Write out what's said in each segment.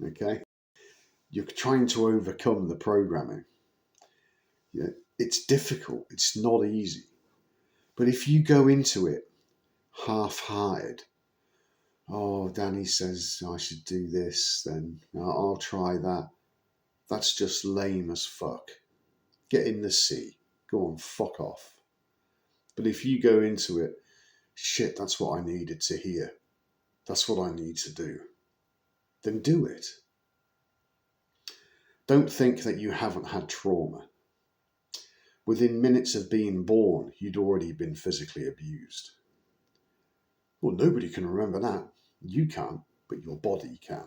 Okay? You're trying to overcome the programming. It's difficult. It's not easy. But if you go into it half-hearted, oh, Danny says I should do this, then I'll try that. That's just lame as fuck. Get in the sea. Go on, fuck off. But if you go into it, shit, that's what I needed to hear. That's what I need to do. Then do it. Don't think that you haven't had trauma. Within minutes of being born, you'd already been physically abused. Well, nobody can remember that. You can't, but your body can.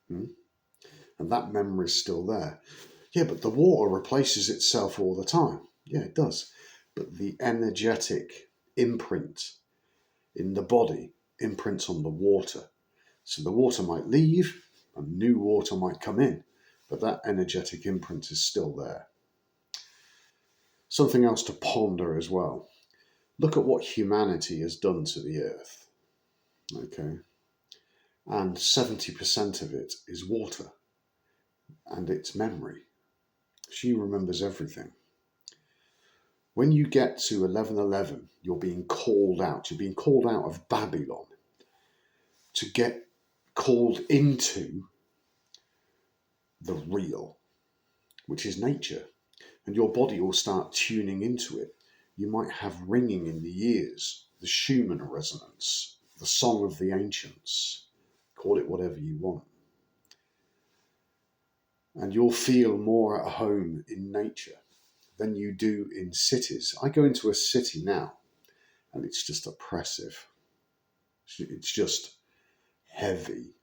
And that memory is still there. Yeah, but the water replaces itself all the time. Yeah, it does. But the energetic imprint in the body imprints on the water. So the water might leave and new water might come in, but that energetic imprint is still there. Something else to ponder as well. Look at what humanity has done to the earth. Okay. And 70% of it is water and it's memory. She remembers everything. When you get to 1111, you're being called out. You're being called out of Babylon to get called into the real, which is nature. And your body will start tuning into it. You might have ringing in the ears, the Schumann resonance, the song of the ancients. Call it whatever you want. And you'll feel more at home in nature than you do in cities. I go into a city now and it's just oppressive. It's just heavy,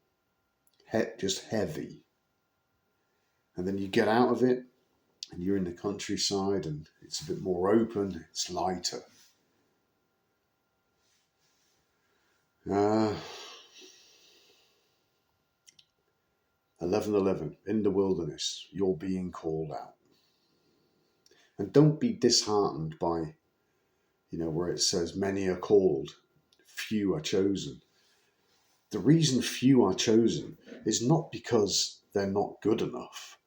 just heavy. And then you get out of it and you're in the countryside and it's a bit more open, it's lighter. 11:11, in the wilderness, you're being called out. And don't be disheartened by, where it says many are called, few are chosen. The reason few are chosen is not because they're not good enough.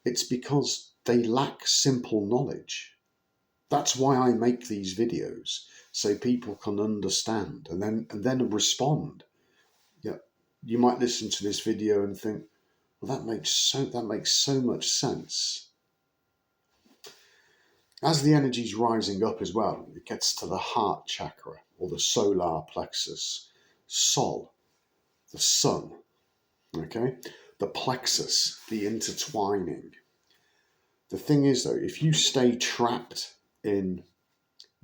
It's because they lack simple knowledge. That's why I make these videos, so people can understand and then respond. Yeah, you might listen to this video and think, well, that makes so much sense. As the energy's rising up as well, it gets to the heart chakra or the solar plexus, Sol, the sun. Okay, the plexus, the intertwining. The thing is, though, if you stay trapped in,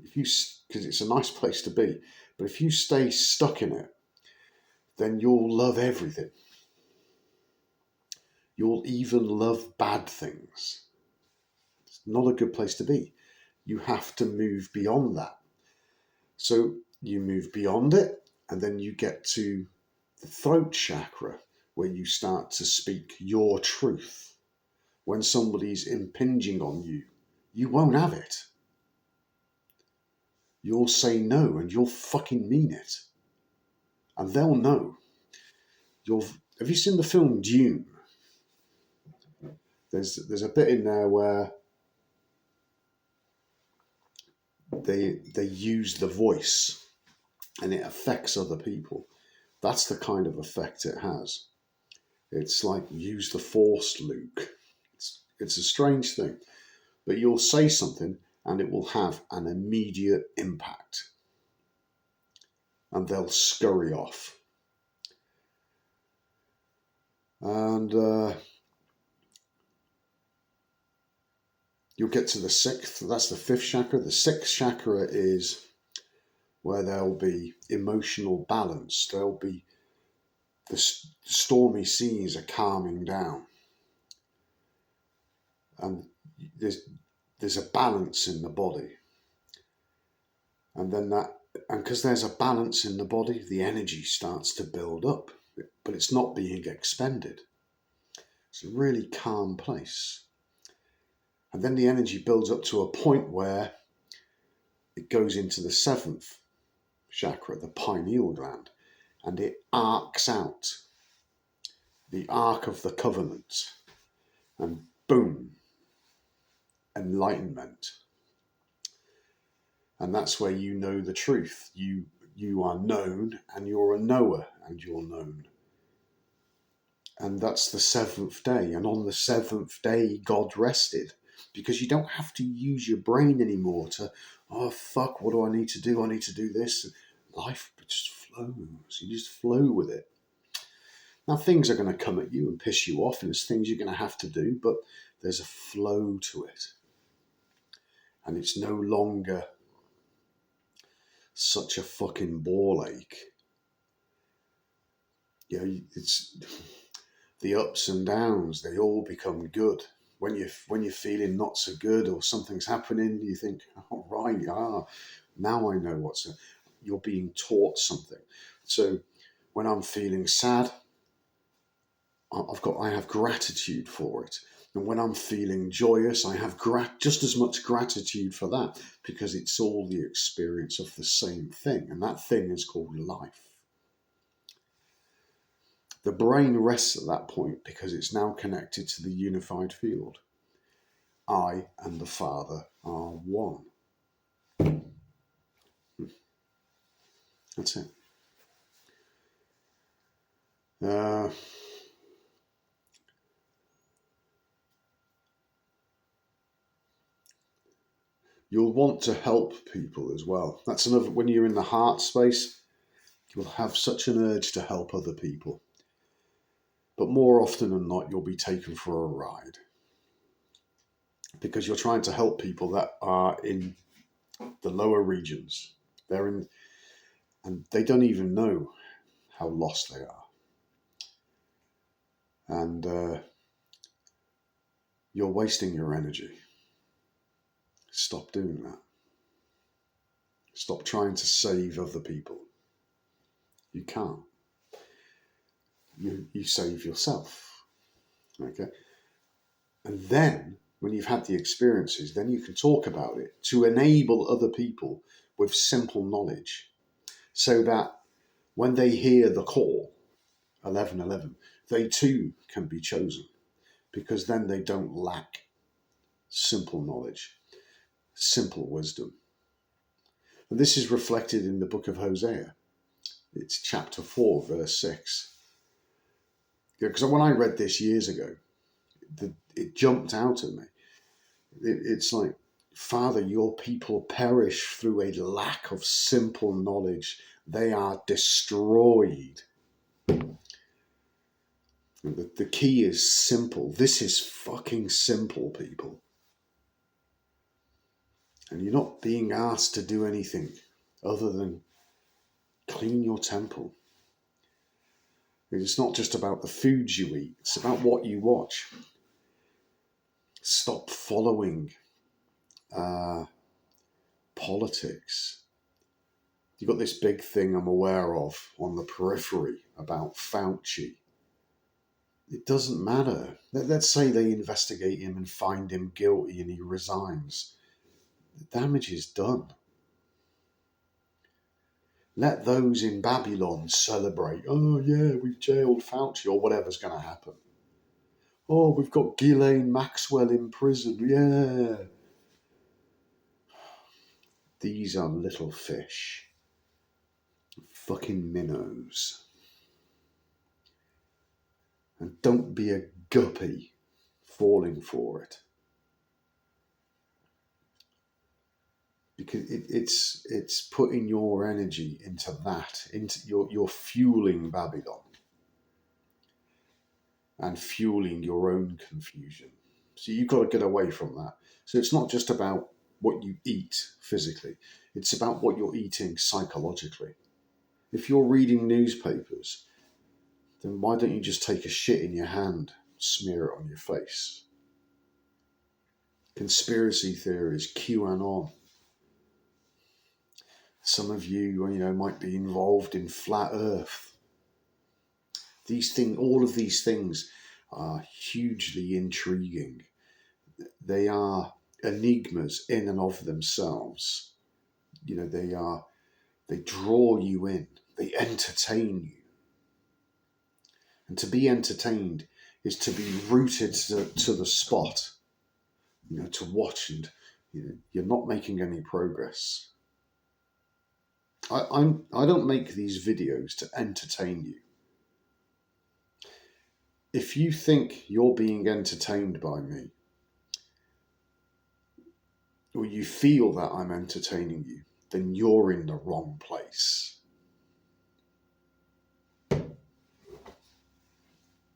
because it's a nice place to be, but if you stay stuck in it, then you'll love everything. You'll even love bad things. It's not a good place to be. You have to move beyond that. So you move beyond it, and then you get to the throat chakra, where you start to speak your truth. When somebody's impinging on you, you won't have it. You'll say no, and you'll fucking mean it. And they'll know. Have you seen the film Dune? There's a bit in there where they use the voice and it affects other people. That's the kind of effect it has. It's like use the force, Luke. It's a strange thing, but you'll say something and it will have an immediate impact, and they'll scurry off. And you'll get to the sixth. That's the fifth chakra. The sixth chakra is where there'll be emotional balance. There'll be the stormy seas are calming down, and there's a balance in the body. And then and because there's a balance in the body, the energy starts to build up, but it's not being expended. It's a really calm place. And then the energy builds up to a point where it goes into the seventh chakra, the pineal gland, and it arcs out the Ark of the Covenant, and boom, enlightenment. And that's where you know the truth. You are known, and you're a knower, and you're known. And that's the seventh day. And on the seventh day, God rested, because you don't have to use your brain anymore to, oh, fuck, what do I need to do? I need to do this. Life just flows. You just flow with it. Now, things are going to come at you and piss you off, and there's things you're going to have to do, but there's a flow to it. And it's no longer such a fucking ball ache. You know, it's the ups and downs, they all become good. When you're feeling not so good or something's happening, you think, oh, right, now I know you're being taught something. So when I'm feeling sad, I have gratitude for it. And when I'm feeling joyous, I have just as much gratitude for that, because it's all the experience of the same thing. And that thing is called life. The brain rests at that point because it's now connected to the unified field. I and the Father are one. That's it. You'll want to help people as well. That's another, when you're in the heart space, you'll have such an urge to help other people. But more often than not, you'll be taken for a ride, because you're trying to help people that are in the lower regions. They're in, and they don't even know how lost they are. And you're wasting your energy. Stop doing that. Stop trying to save other people. You can't. You save yourself. Okay? And then, when you've had the experiences, then you can talk about it to enable other people with simple knowledge, so that when they hear the call, 1111, they too can be chosen, because then they don't lack simple knowledge, simple wisdom. And this is reflected in the book of Hosea. It's chapter 4, verse 6. Because when I read this years ago, it jumped out at me. It's like, Father, your people perish through a lack of simple knowledge. They are destroyed. The key is simple. This is fucking simple, people. And you're not being asked to do anything other than clean your temple. It's not just about the foods you eat. It's about what you watch. Stop following politics. You've got this big thing I'm aware of on the periphery about Fauci. It doesn't matter. Let's say they investigate him and find him guilty and he resigns. The damage is done. Let those in Babylon celebrate. Oh yeah, we've jailed Fauci, or whatever's going to happen. Oh, we've got Ghislaine Maxwell in prison. Yeah. These are little fish. Fucking minnows. And don't be a guppy falling for it. Because it's putting your energy into that, into you're fueling Babylon and fueling your own confusion. So you've got to get away from that. So it's not just about what you eat physically, it's about what you're eating psychologically. If you're reading newspapers, then why don't you just take a shit in your hand, smear it on your face? Conspiracy theories, QAnon. Some of you might be involved in flat Earth. All of these things are hugely intriguing. They are enigmas in and of themselves. They draw you in, they entertain you. And to be entertained is to be rooted to the spot, to watch, and you're not making any progress. I don't make these videos to entertain you. If you think you're being entertained by me, or you feel that I'm entertaining you, then you're in the wrong place.